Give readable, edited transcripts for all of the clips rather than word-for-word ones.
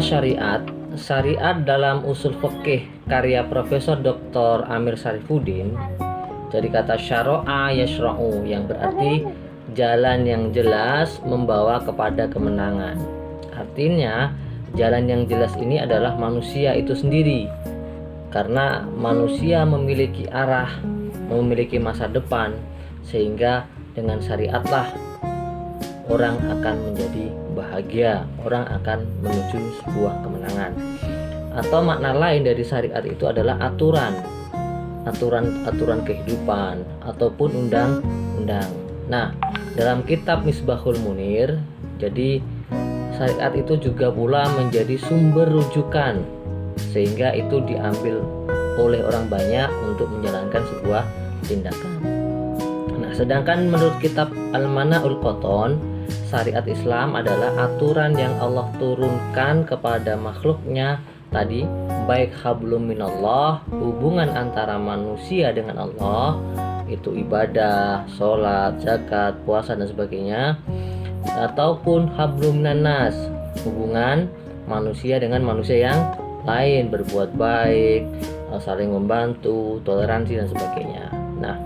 syariat. Syariat dalam usul fikih karya Profesor Dr. Amir Syarifuddin, jadi kata syara'a yashra'u yang berarti jalan yang jelas membawa kepada kemenangan. Artinya jalan yang jelas ini adalah manusia itu sendiri, karena manusia memiliki arah, memiliki masa depan, sehingga dengan syariatlah orang akan menjadi bahagia, orang akan menuju sebuah kemenangan. Atau makna lain dari syariat itu adalah aturan kehidupan ataupun undang-undang. Nah, dalam kitab Misbahul Munir, jadi syariat itu juga pula menjadi sumber rujukan, sehingga itu diambil oleh orang banyak untuk menjalankan sebuah tindakan. Nah, sedangkan menurut kitab Al-Mana'ul Qoton, syariat Islam adalah aturan yang Allah turunkan kepada makhluknya tadi, baik hablum minallah, hubungan antara manusia dengan Allah, itu ibadah, sholat, zakat, puasa dan sebagainya, ataupun hablum nanas, hubungan manusia dengan manusia yang lain, berbuat baik, saling membantu, toleransi dan sebagainya. Nah,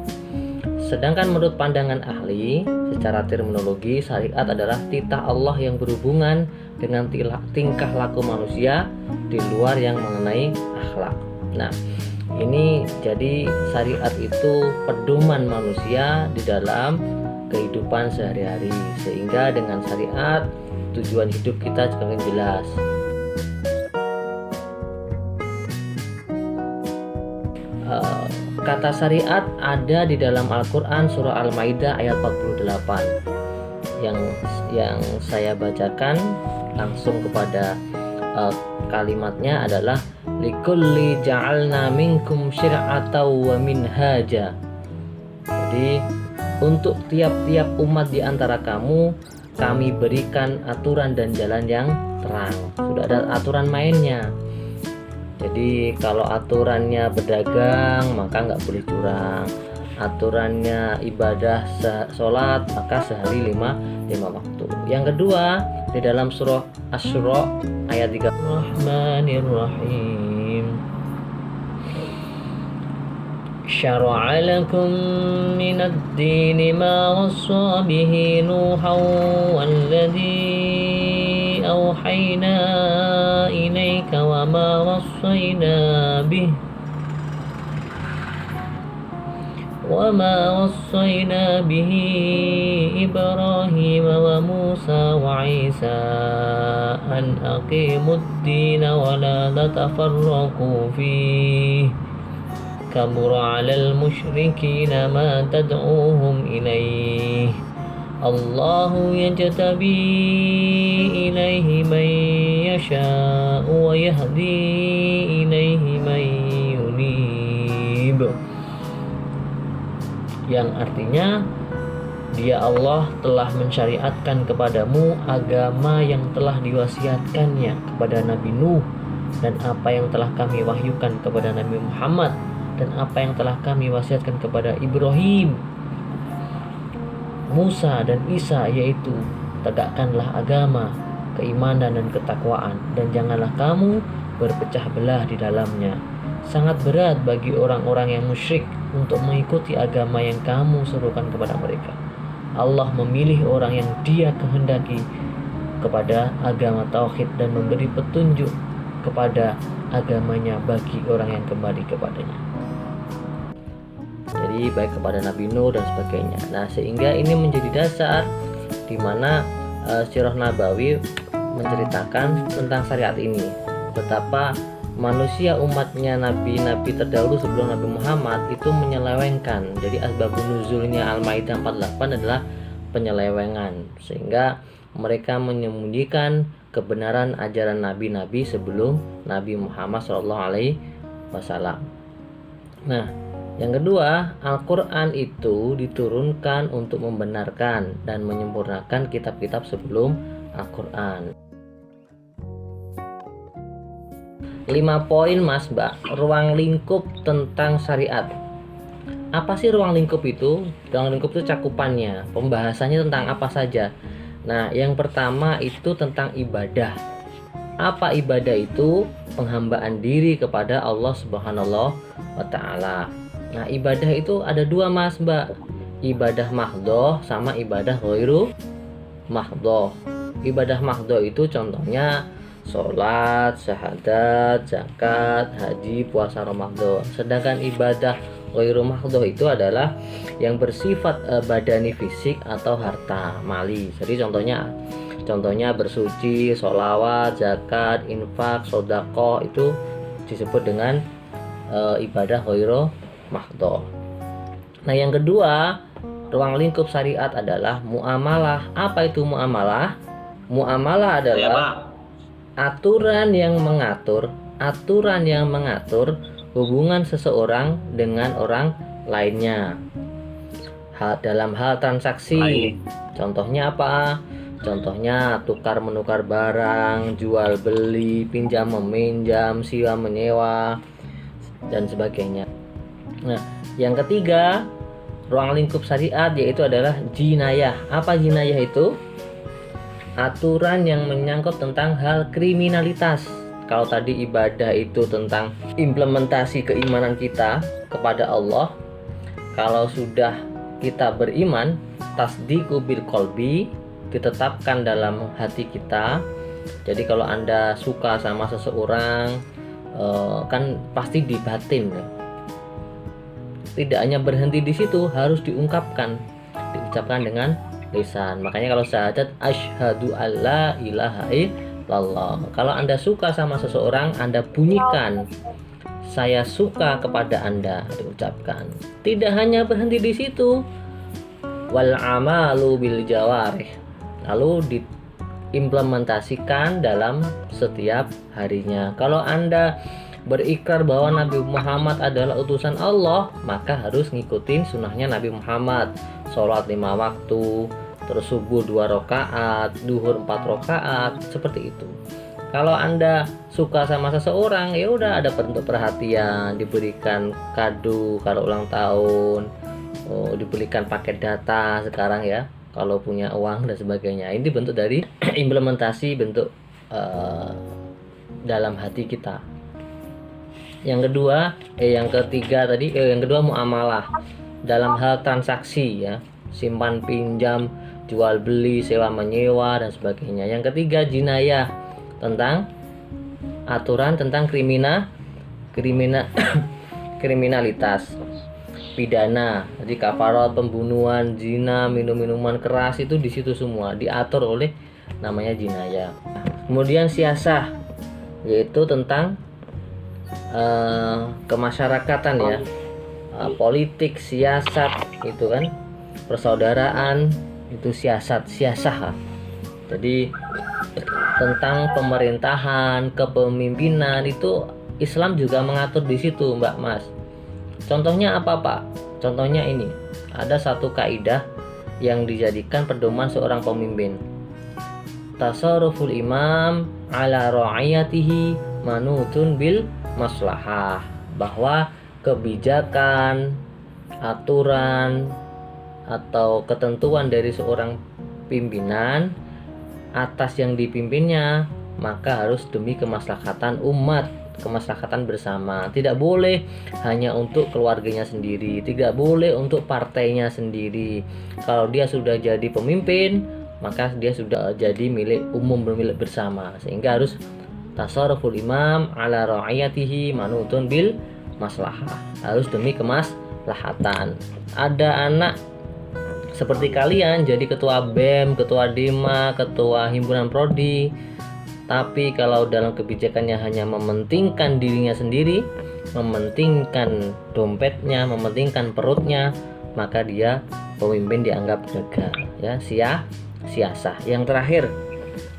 sedangkan menurut pandangan ahli, secara terminologi, syariat adalah titah Allah yang berhubungan dengan tingkah laku manusia di luar yang mengenai akhlak. Nah, ini jadi syariat itu pedoman manusia di dalam kehidupan sehari-hari, sehingga dengan syariat tujuan hidup kita semakin jelas. Kata syariat ada di dalam Al-Quran surah Al-Maidah ayat 48 yang saya bacakan langsung kepada kalimatnya adalah likulli ja'alna minkum syir'atan wa minhaja. Jadi untuk tiap-tiap umat di antara kamu kami berikan aturan dan jalan yang terang. Sudah ada aturan mainnya. Jadi kalau aturannya berdagang maka nggak boleh curang. Aturannya ibadah sholat maka sehari lima waktu. Yang kedua di dalam surah Asy-Syura ayat 3, Rahmanirrahim. Syara'a lakum minad dini ma wassa bihi Nuhan walladzi awhayna ilaika wa ma wassayna bihi Ibrahim wa Musa wa Isa an aqimud din wa la tatafarraqu fihi kabura 'alal musyrikina ma tad'uuhum ilaih Allahu yajtabi ilaihi man yasha'u wa yahdi ilaihi man yunib, yang artinya Dia Allah telah mensyariatkan kepadamu agama yang telah diwasiatkannya kepada Nabi Nuh, dan apa yang telah kami wahyukan kepada Nabi Muhammad, dan apa yang telah kami wasiatkan kepada Ibrahim, Musa dan Isa, yaitu tegakkanlah agama, keimanan dan ketakwaan, dan janganlah kamu berpecah belah di dalamnya. Sangat berat bagi orang-orang yang musyrik untuk mengikuti agama yang kamu serukan kepada mereka. Allah memilih orang yang Dia kehendaki kepada agama tauhid dan memberi petunjuk kepada agamanya bagi orang yang kembali kepadanya. Jadi baik kepada Nabi Nuh dan sebagainya. Nah, sehingga ini menjadi dasar di mana Sirah Nabawi menceritakan tentang syariat ini, betapa manusia umatnya nabi-nabi terdahulu sebelum Nabi Muhammad itu menyelewengkan. Jadi asbabun nuzulnya Al-Maidah 48 adalah penyelewengan, sehingga mereka menyembunyikan kebenaran ajaran nabi-nabi sebelum Nabi Muhammad SAW. Nah, yang kedua, Al-Quran itu diturunkan untuk membenarkan dan menyempurnakan kitab-kitab sebelum Al-Quran. 5 poin Mas Mbak, ruang lingkup tentang syariat. Apa sih ruang lingkup itu? Ruang lingkup itu cakupannya, pembahasannya tentang apa saja. Nah, yang pertama itu tentang ibadah. Apa ibadah itu? Penghambaan diri kepada Allah Subhanahu wa taala. Nah, ibadah itu ada dua Mas, Mbak. Ibadah mahdhoh sama ibadah ghairu mahdhoh. Ibadah mahdhoh itu contohnya sholat, syahadat, zakat, haji, puasa Ramadan. Sedangkan ibadah ghairu mahdhoh itu adalah yang bersifat badani, fisik atau harta mali. Jadi contohnya bersuci, sholawat, zakat, infak, sodaqoh itu disebut dengan ibadah ghairu mahdhoh. Nah, yang kedua, ruang lingkup syariat adalah muamalah. Apa itu muamalah? Muamalah adalah aturan yang mengatur hubungan seseorang dengan orang lainnya. Dalam hal transaksi. Contohnya apa? Contohnya tukar menukar barang, jual beli, pinjam meminjam, sewa menyewa, dan sebagainya. Nah, yang ketiga, ruang lingkup syariat yaitu adalah jinayah. Apa jinayah itu? Aturan yang menyangkut tentang hal kriminalitas. Kalau tadi ibadah itu tentang implementasi keimanan kita kepada Allah. Kalau sudah kita beriman, tasdiqu bil qalbi, ditetapkan dalam hati kita. Jadi kalau Anda suka sama seseorang, kan pasti di batin. Tidak hanya berhenti di situ, harus diucapkan dengan lisan. Makanya kalau syahadat asyhadu alla ilaha illallah. Kalau Anda suka sama seseorang, Anda bunyikan saya suka kepada Anda, diucapkan. Tidak hanya berhenti di situ. Wal amalu bil jawarih. Lalu diimplementasikan dalam setiap harinya. Kalau Anda berikrar bahwa Nabi Muhammad adalah utusan Allah, maka harus ngikutin sunnahnya Nabi Muhammad. Sholat 5 waktu, terus subuh 2 rakaat, duhur 4 rakaat, seperti itu. Kalau Anda suka sama seseorang, ya udah ada bentuk perhatian, diberikan kado kalau ulang tahun, diberikan paket data sekarang ya, kalau punya uang dan sebagainya. Ini bentuk dari implementasi bentuk dalam hati kita. Yang kedua muamalah dalam hal transaksi ya, simpan pinjam, jual beli, sewa menyewa dan sebagainya. Yang ketiga jinayah, tentang aturan tentang kriminalitas pidana. Jadi kafarat, pembunuhan, zina, minum-minuman keras itu di situ semua diatur oleh namanya jinayah. Kemudian siasah, yaitu tentang kemasyarakatan ya, politik, siasat itu kan, persaudaraan itu siasah. Jadi tentang pemerintahan, kepemimpinan itu Islam juga mengatur di situ, Mbak Mas. Contohnya apa, Pak? Contohnya ini, ada satu kaidah yang dijadikan pedoman seorang pemimpin. Tasarruful imam ala ra'iyatihi manutun bil maslahah, bahwa kebijakan, aturan atau ketentuan dari seorang pimpinan atas yang dipimpinnya maka harus demi kemaslahatan umat, kemaslahatan bersama. Tidak boleh hanya untuk keluarganya sendiri, tidak boleh untuk partainya sendiri. Kalau dia sudah jadi pemimpin, maka dia sudah jadi milik umum, milik bersama. Sehingga harus tasarruful imam ala ra'iyatihi manutun bil maslahah, harus demi kemaslahatan. Ada anak seperti kalian jadi ketua BEM, ketua DIMA, ketua himpunan prodi, tapi kalau dalam kebijakannya hanya mementingkan dirinya sendiri, mementingkan dompetnya, mementingkan perutnya, maka dia pemimpin dianggap gagal ya, siasah. Yang terakhir,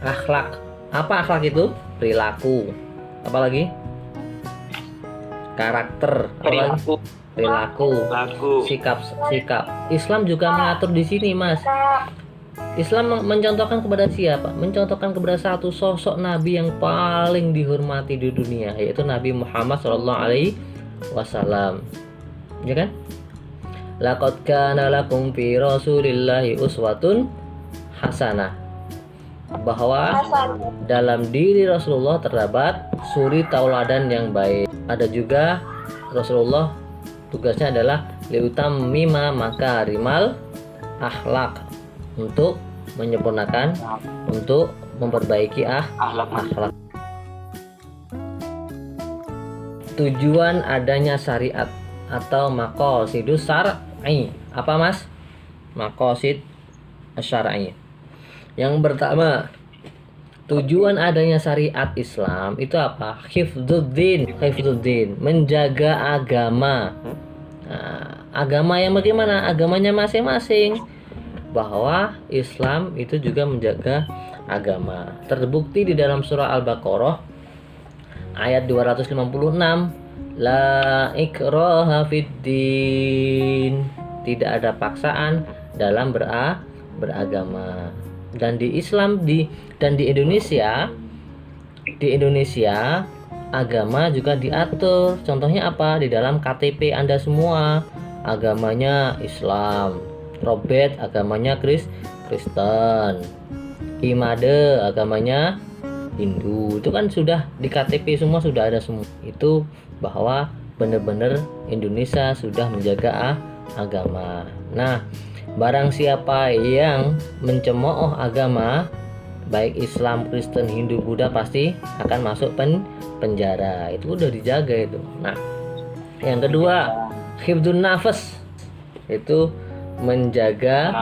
akhlak. Apa akhlak itu? Perilaku. Apalagi? Karakter. Perilaku, sikap. Islam juga mengatur di sini, Mas. Islam mencontohkan kepada siapa? Mencontohkan kepada satu sosok Nabi yang paling dihormati di dunia, yaitu Nabi Muhammad SAW. Ya kan? Laqad kana lakum fi Rasulillahi uswatun hasanah. bahwa dalam diri Rasulullah terdapat suri tauladan yang baik. Ada juga Rasulullah tugasnya adalah liutammima makarimal akhlak, untuk menyempurnakan, untuk memperbaiki akhlak. Tujuan adanya syariat atau maqasidus syar'i. Apa Mas? Maqasid syar'i. Yang pertama, tujuan adanya syariat Islam itu apa? Hifdzuddin, menjaga agama. Nah, agama yang bagaimana? Agamanya masing-masing. Bahwa Islam itu juga menjaga agama. Terbukti di dalam surah Al-Baqarah ayat 256, la ikraha fiddin, tidak ada paksaan dalam beragama. Dan di Islam dan di Indonesia agama juga diatur. Contohnya apa? Di dalam KTP Anda semua agamanya Islam, Robert agamanya Kristen, Imade agamanya Hindu. Itu kan sudah di KTP semua, sudah ada semua. Itu bahwa benar-benar Indonesia sudah menjaga agama. Nah, barang siapa yang mencemooh agama, baik Islam, Kristen, Hindu, Buddha, pasti akan masuk penjara. Itu udah dijaga itu. Nah, yang kedua, hifdzun nafas, itu menjaga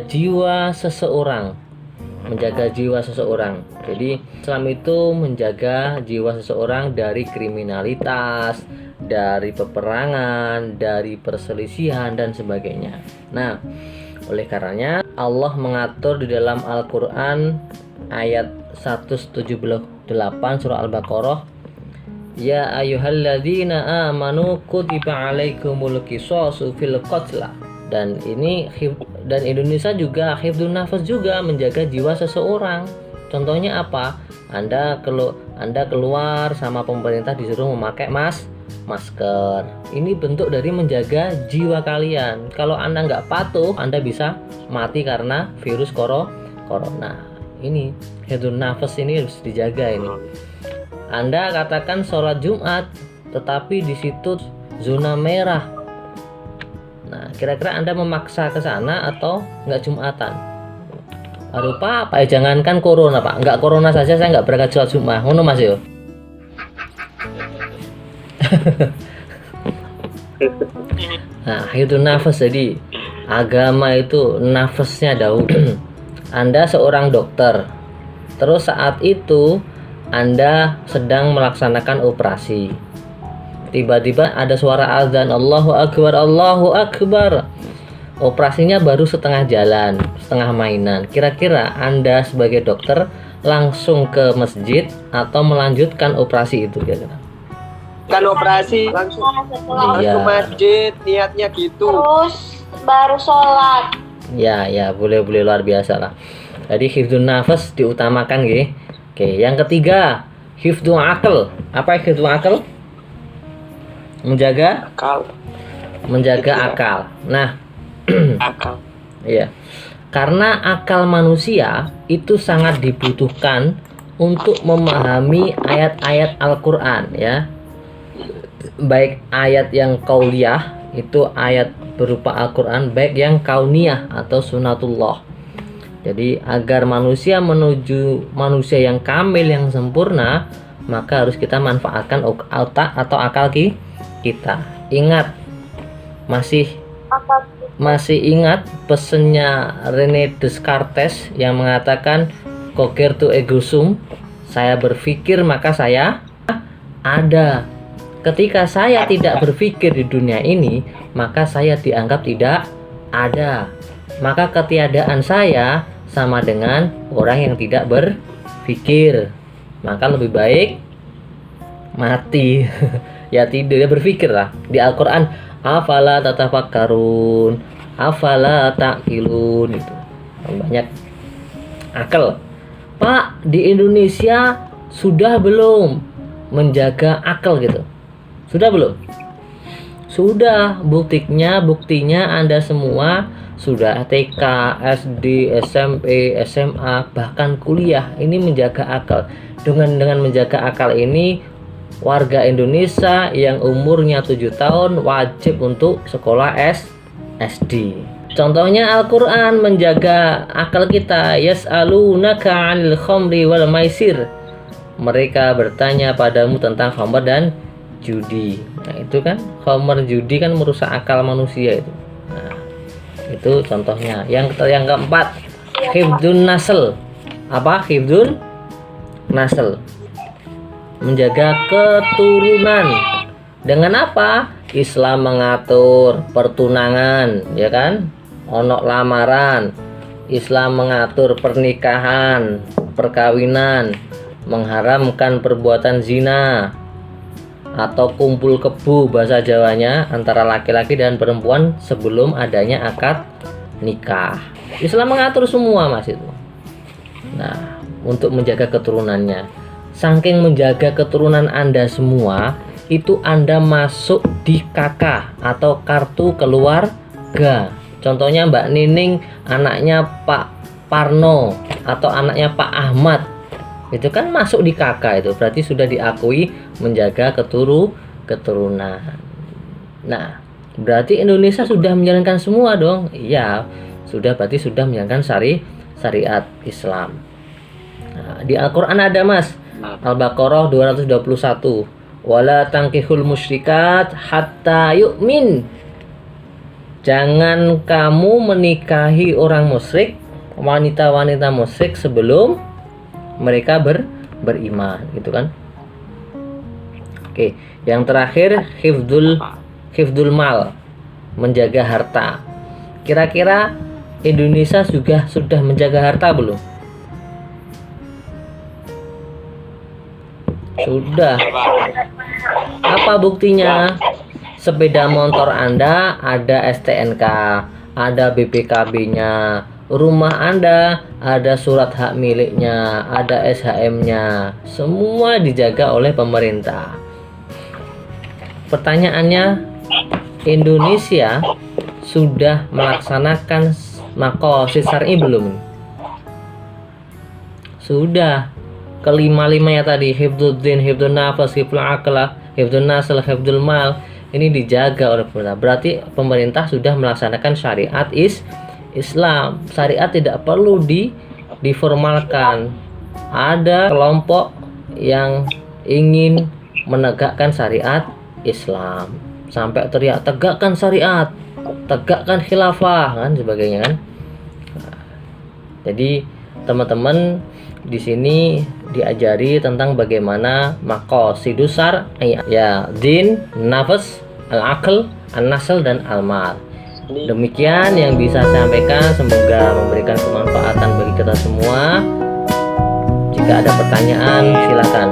jiwa seseorang. Jadi Islam itu menjaga jiwa seseorang dari kriminalitas, dari peperangan, dari perselisihan dan sebagainya. Nah, oleh karenanya Allah mengatur di dalam Al-Qur'an ayat 178 surah Al-Baqarah, ya ayyuhalladzina amanu kutiba alaikumul qisasu fil qatla. Dan Indonesia juga hifdzun nafas, juga menjaga jiwa seseorang. Contohnya apa? Anda keluar sama pemerintah disuruh memakai masker. Ini bentuk dari menjaga jiwa kalian. Kalau Anda nggak patuh, Anda bisa mati karena virus corona. Ini hifdzun nafas, ini harus dijaga ini. Anda katakan sholat Jumat, tetapi di situ zona merah. Nah, kira-kira Anda memaksa ke sana atau nggak Jumatan? Aduh Pak, jangankan corona Pak, nggak corona saja saya nggak berangkat sholat Jumat. Ngono Mas yo. Nah, itu nafas. Jadi agama itu nafasnya dahulu. Anda seorang dokter, terus saat itu Anda sedang melaksanakan operasi. Tiba-tiba ada suara azan, Allahu Akbar, Allahu Akbar. Operasinya baru setengah jalan, setengah mainan. Kira-kira Anda sebagai dokter langsung ke masjid atau melanjutkan operasi itu kira-kira? Kan operasi langsung ke masjid, niatnya gitu. Terus baru sholat. Ya, boleh luar biasa lah. Jadi hifdzun nafas diutamakan, nggih. Oke, yang ketiga, hifdzul akal. Apa hifdzul akal? Menjaga akal. Nah, akal. Iya. Karena akal manusia itu sangat dibutuhkan untuk memahami ayat-ayat Al-Qur'an, ya. Baik ayat yang qauliyah, itu ayat berupa Al-Qur'an, baik yang kauniyah atau sunatullah. Jadi agar manusia menuju manusia yang kamil, yang sempurna, maka harus kita manfaatkan otak atau akal kita. Ingat, masih ingat pesannya René Descartes yang mengatakan cogito ergo sum, saya berpikir maka saya ada. Ketika saya tidak berpikir di dunia ini, maka saya dianggap tidak ada. Maka ketiadaan saya sama dengan orang yang tidak berpikir. Maka lebih baik mati. Ya tidak berpikir lah. Di Al-Qur'an, afala tatafakkarun, afala ta'qilun, itu banyak akal. Pak, di Indonesia sudah belum menjaga akal gitu? Sudah belum? Sudah, buktinya Anda semua sudah TK, SD, SMP, SMA, bahkan kuliah. Ini menjaga akal. Dengan menjaga akal ini, warga Indonesia yang umurnya 7 tahun wajib untuk sekolah SD. Contohnya Al-Quran menjaga akal kita. Yas'alunaka 'anil khamri wal maisir. Mereka bertanya padamu tentang khamr dan judi. Nah, itu kan khamr, judi kan merusak akal manusia itu. Nah, itu contohnya. Yang keempat, hifdzun nasl. Apa? Hifdzun nasl. Menjaga keturunan. Dengan apa? Islam mengatur pertunangan, ya kan? Onok lamaran. Islam mengatur pernikahan, perkawinan, mengharamkan perbuatan zina atau kumpul kebo bahasa Jawanya antara laki-laki dan perempuan sebelum adanya akad nikah. Islam mengatur semua, Mas, itu. Nah, untuk menjaga keturunannya. Saking menjaga keturunan Anda semua, itu Anda masuk di KK atau kartu keluarga. Contohnya Mbak Nining anaknya Pak Parno atau anaknya Pak Ahmad. Itu kan masuk di KK, itu berarti sudah diakui menjaga keturunan. Nah, berarti Indonesia sudah menjalankan semua dong. Iya, sudah, berarti sudah menjalankan syariat Islam. Nah, di Al-Qur'an ada, Mas. Al-Baqarah 221. Wala tankihul musyrikat hatta yu'min. Jangan kamu menikahi orang musyrik, wanita-wanita musyrik sebelum mereka beriman, gitu kan. Oke, yang terakhir hifdzul mal, menjaga harta. Kira-kira Indonesia sudah menjaga harta belum? Sudah. Apa buktinya? Sepeda motor Anda ada STNK, ada BPKB-nya. Rumah Anda ada surat hak miliknya, ada SHM-nya. Semua dijaga oleh pemerintah. Pertanyaannya, Indonesia sudah melaksanakan maqasid syar'i belum? Sudah. Kelima-limanya tadi, hifdzuddin, hifdzun nafas, hifdzul aqlah, hifdzun nasl, hifdzul mal, ini dijaga oleh pemerintah. Berarti pemerintah sudah melaksanakan syariat Islam. Syariat tidak perlu diformalkan. Ada kelompok yang ingin menegakkan syariat Islam sampai teriak tegakkan syariat, tegakkan khilafah, kan sebagainya kan. Jadi teman-teman di sini diajari tentang bagaimana maqasidus syar'i, ya, din, nafas, al-aql, an-nasl dan al-mal. Demikian yang bisa saya sampaikan, semoga memberikan kemanfaatan bagi kita semua. Jika ada pertanyaan silakan.